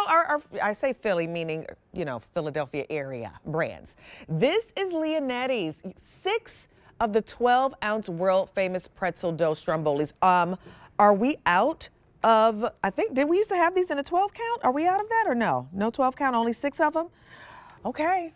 I say Philly, meaning, Philadelphia area brands. This is Leonetti's 6 of the 12-ounce world famous pretzel dough Strombolis. Are we out of, I think, did we used to have these in a 12 count? Are we out of that or no? No 12 count, only 6 of them? Okay.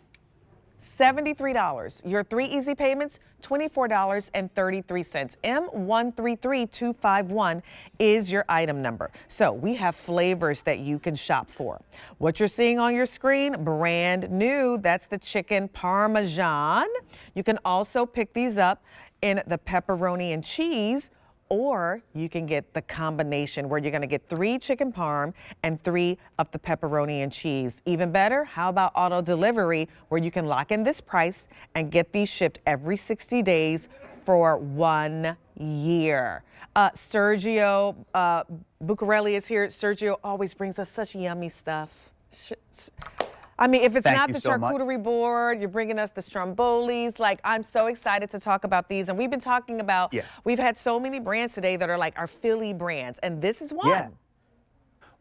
$73. Your 3 easy payments, $24.33. M133251 is your item number. So we have flavors that you can shop for. What you're seeing on your screen, brand new, that's the chicken parmesan. You can also pick these up in the pepperoni and cheese, or you can get the combination where you're going to get 3 chicken parm and 3 of the pepperoni and cheese. Even better, how about auto delivery, where you can lock in this price and get these shipped every 60 days for 1 year. Sergio Bucarelli is here. Sergio always brings us such yummy stuff. I mean, if it's not the charcuterie board, you're bringing us the Strombolis. Like, I'm so excited to talk about these. And we've been talking about, we've had so many brands today that are like our Philly brands, and this is one. Yeah.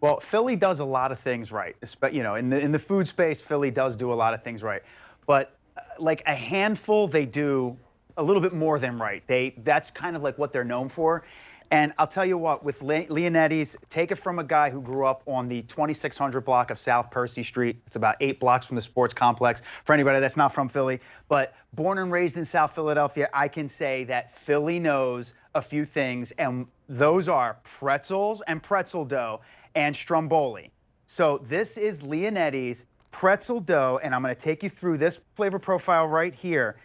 Well, Philly does a lot of things right. In the food space, Philly does do a lot of things right. But like a handful, they do a little bit more than right. That's kind of like what they're known for. And I'll tell you what, with Leonetti's, take it from a guy who grew up on the 2600 block of South Percy Street. It's about 8 blocks from the sports complex, for anybody that's not from Philly. But born and raised in South Philadelphia, I can say that Philly knows a few things, and those are pretzels and pretzel dough and Stromboli. So this is Leonetti's pretzel dough, and I'm going to take you through this flavor profile right here.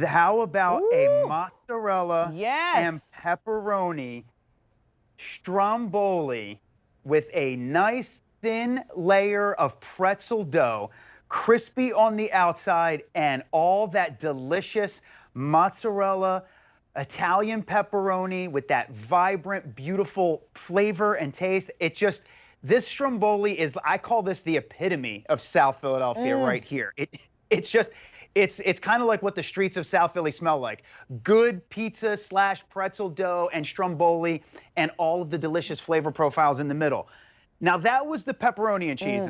How about a mozzarella and pepperoni Stromboli with a nice thin layer of pretzel dough, crispy on the outside, and all that delicious mozzarella, Italian pepperoni with that vibrant, beautiful flavor and taste. This Stromboli is, I call this the epitome of South Philadelphia right here. It's kind of like what the streets of South Philly smell like. Good pizza / pretzel dough and Stromboli and all of the delicious flavor profiles in the middle. Now, that was the pepperoni and cheese.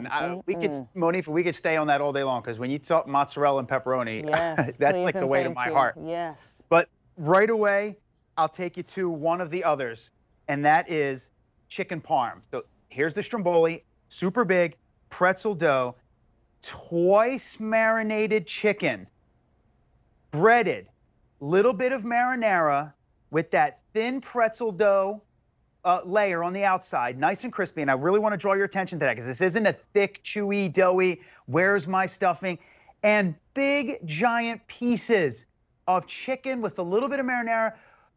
Monifa, we could stay on that all day long, because when you talk mozzarella and pepperoni, that's like the way to my heart. Yes. But right away, I'll take you to one of the others, and that is chicken parm. So here's the Stromboli, super big, pretzel dough, twice marinated chicken, breaded, little bit of marinara with that thin pretzel dough layer on the outside, nice and crispy. And I really want to draw your attention to that, because this isn't a thick, chewy, doughy, where's my stuffing? And big, giant pieces of chicken with a little bit of marinara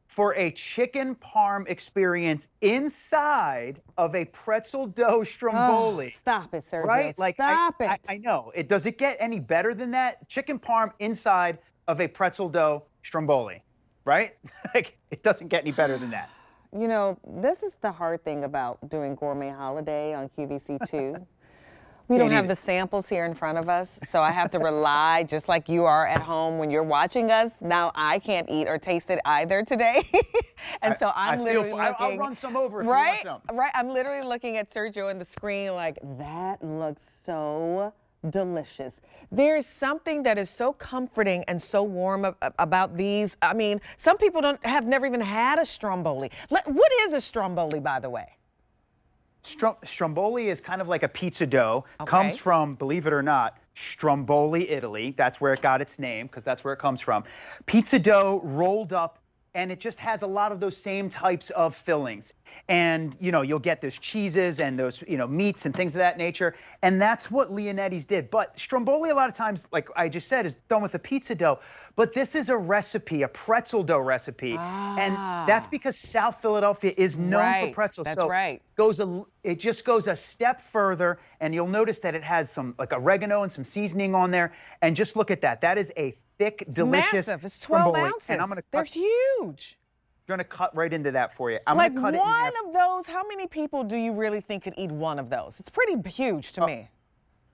for a chicken parm experience inside of a pretzel dough Stromboli. Stop it, Sergio. Right? Like, stop it. I know. Does it get any better than that? Chicken parm inside of a pretzel dough Stromboli, right? Like, it doesn't get any better than that. This is the hard thing about doing Gourmet Holiday on QVC2. We don't have the samples here in front of us, so I have to rely, just like you are at home when you're watching us. Now I can't eat or taste it either today. And so I'm literally looking. I'll run some over if you want some. Right, I'm literally looking at Sergio in the screen like, that looks so delicious. There's something that is so comforting and so warm about these. I mean, some people have never even had a Stromboli. What is a Stromboli, by the way? Stromboli is kind of like a pizza dough. Comes from, believe it or not, Stromboli, Italy. That's where it got its name, because that's where it comes from. Pizza dough rolled up, and it just has a lot of those same types of fillings. And, you'll get those cheeses and those, meats and things of that nature. And that's what Leonetti's did. But Stromboli, a lot of times, like I just said, is done with a pizza dough. But this is a recipe, a pretzel dough recipe. And that's because South Philadelphia is known for pretzels. That's right. It just goes a step further. And you'll notice that it has some like oregano and some seasoning on there. And just look at that. That is a thick, delicious. Massive. It's 12 ounces. And I'm gonna They're huge. I'm going to cut right into that for you. I'm like gonna cut one of those, how many people do you really think could eat one of those? It's pretty huge to me.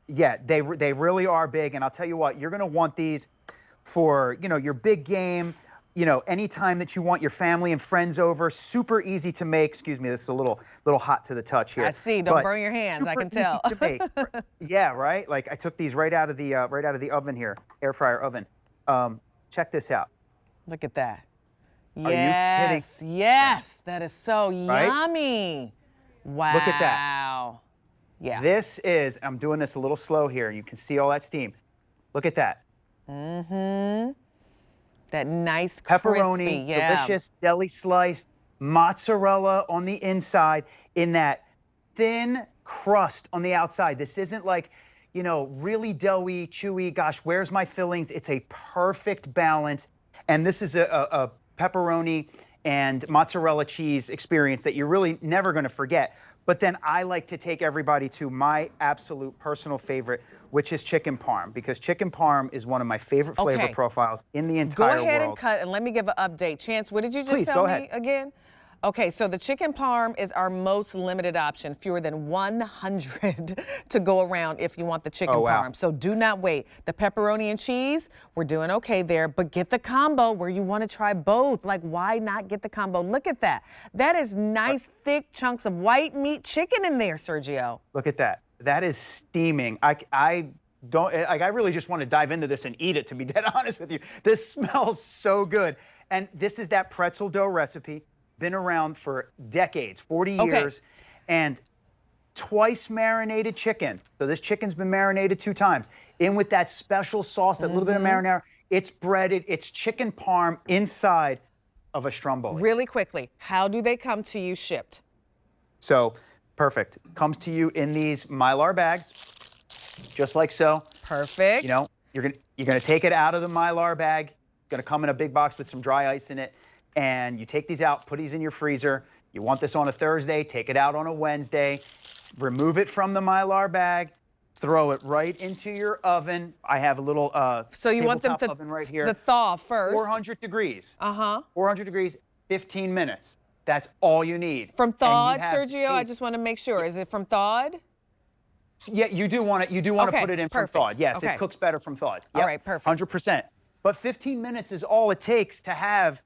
Yeah, they really are big. And I'll tell you what, you're going to want these for, your big game. you know, anytime that you want your family and friends over, super easy to make. Excuse me, this is a little hot to the touch here. I see. Don't but burn your hands. I super can tell. easy to make. Yeah, right. Like I took these right out of the oven here, air fryer oven. Check this out. Look at that. Are you kidding? Yes, that is so Right? yummy. Wow. Look at that. Yeah. This is, I'm doing this a little slow here. You can see all that steam. Look at that. Mm-hmm. That nice Pepperoni, crispy, yeah. delicious, deli sliced, mozzarella on the inside in that thin crust on the outside. This isn't like, you know, really doughy, chewy, gosh, where's my fillings? It's a perfect balance. And this is a pepperoni and mozzarella cheese experience that you're really never going to forget. But then I like to take everybody to my absolute personal favorite, which is chicken parm, because chicken parm is one of my favorite flavor profiles in the entire world. Go ahead and cut, and let me give an update. Chance, what did you just Please, tell go me ahead. again? Okay, so the chicken parm is our most limited option, fewer than 100 to go around if you want the chicken parm. So do not wait. The pepperoni and cheese, we're doing okay there, but get the combo where you want to try both. Like, why not get the combo? Look at that. That is nice, thick chunks of white meat chicken in there, Sergio. Look at that. That is steaming. I really just want to dive into this and eat it, to be dead honest with you. This smells so good. And this is that pretzel dough recipe. Been around for decades, 40 years, and twice marinated chicken. So this chicken's been marinated 2 times. In with that special sauce, that little bit of marinara. It's breaded. It's chicken parm inside of a Stromboli. Really quickly, how do they come to you shipped? So, perfect. Comes to you in these Mylar bags, just like so. Perfect. You know, you're gonna take it out of the Mylar bag. It's gonna come in a big box with some dry ice in it. And you take these out, put these in your freezer. You want this on a Thursday, take it out on a Wednesday, remove it from the Mylar bag, throw it right into your oven. I have a little so you want them to oven right here. The thaw first. 400 degrees. 400 degrees, 15 minutes. That's all you need. From thawed, Sergio? I just want to make sure. Is it from thawed? Yeah, you do want to put it in from thawed. Yes, it cooks better from thawed. Yep, all right, perfect. 100%. But 15 minutes is all it takes to have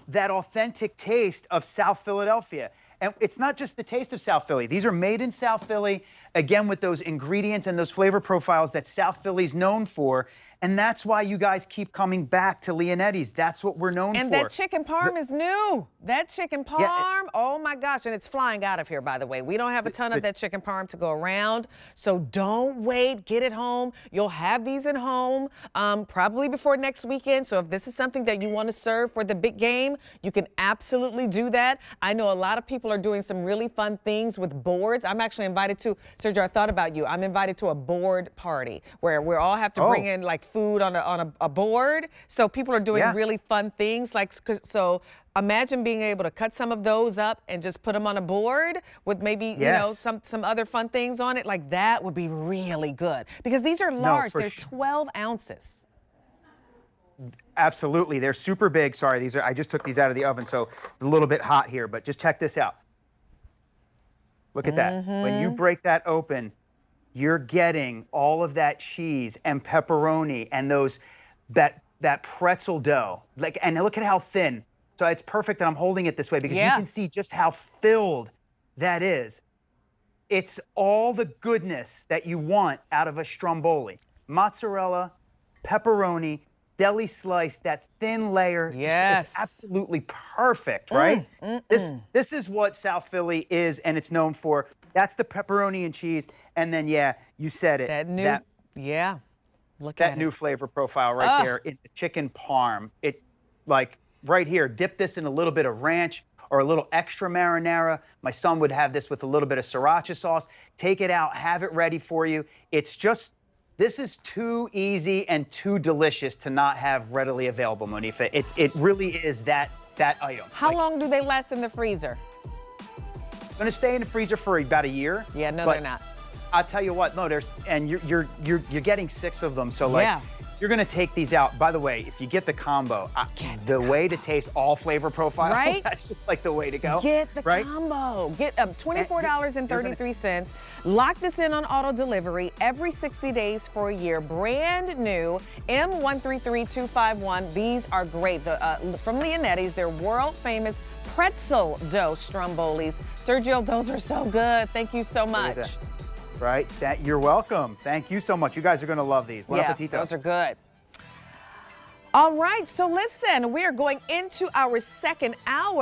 that authentic taste of South Philadelphia. And it's not just the taste of South Philly. These are made in South Philly, again, with those ingredients and those flavor profiles that South Philly's known for. And that's why you guys keep coming back to Leonetti's. That's what we're known for. And that chicken parm is new. That chicken parm, oh my gosh. And it's flying out of here, by the way. We don't have a ton of that chicken parm to go around. So don't wait. Get it home. You'll have these at home probably before next weekend. So if this is something that you want to serve for the big game, you can absolutely do that. I know a lot of people are doing some really fun things with boards. I'm actually invited to, Sergio, I thought about you. I'm invited to a board party where we all have to bring in like food on a board. So people are doing really fun things. Like, so imagine being able to cut some of those up and just put them on a board with maybe, you know, some other fun things on it. Like that would be really good because these are large. They're 12 ounces. Absolutely. They're super big. Sorry, these are, I just took these out of the oven, so it's a little bit hot here, but just check this out. Look at that. When you break that open, you're getting all of that cheese and pepperoni and that pretzel dough. Like, and look at how thin. So it's perfect that I'm holding it this way because you can see just how filled that is. It's all the goodness that you want out of a Stromboli. Mozzarella, pepperoni, deli slice, that thin layer. Yes. It's absolutely perfect, right? This is what South Philly is and it's known for. That's the pepperoni and cheese. And then, yeah, you said it. That new, look at that new flavor profile right there in the chicken parm. It, like, right here, dip this in a little bit of ranch or a little extra marinara. My son would have this with a little bit of sriracha sauce. Take it out, have it ready for you. It's just, this is too easy and too delicious to not have readily available, Monifa. It really is that item. How long do they last in the freezer? Going to stay in the freezer for about a year. Yeah, no, they're not. I'll tell you what, no, there's, and you're getting 6 of them, so like, You're gonna take these out. By the way, if you get the combo, the way to taste all flavor profiles, right? That's just like the way to go. Get the right? combo. Get $24.33. Lock this in on auto delivery every 60 days for a year. Brand new M133251. These are great. From Leonetti's, they're world famous pretzel dough Strombolis. Sergio, those are so good. Thank you so much. Right? You're welcome. Thank you so much. You guys are going to love these. Bon appetito. Those are good. All right, so listen, we are going into our second hour.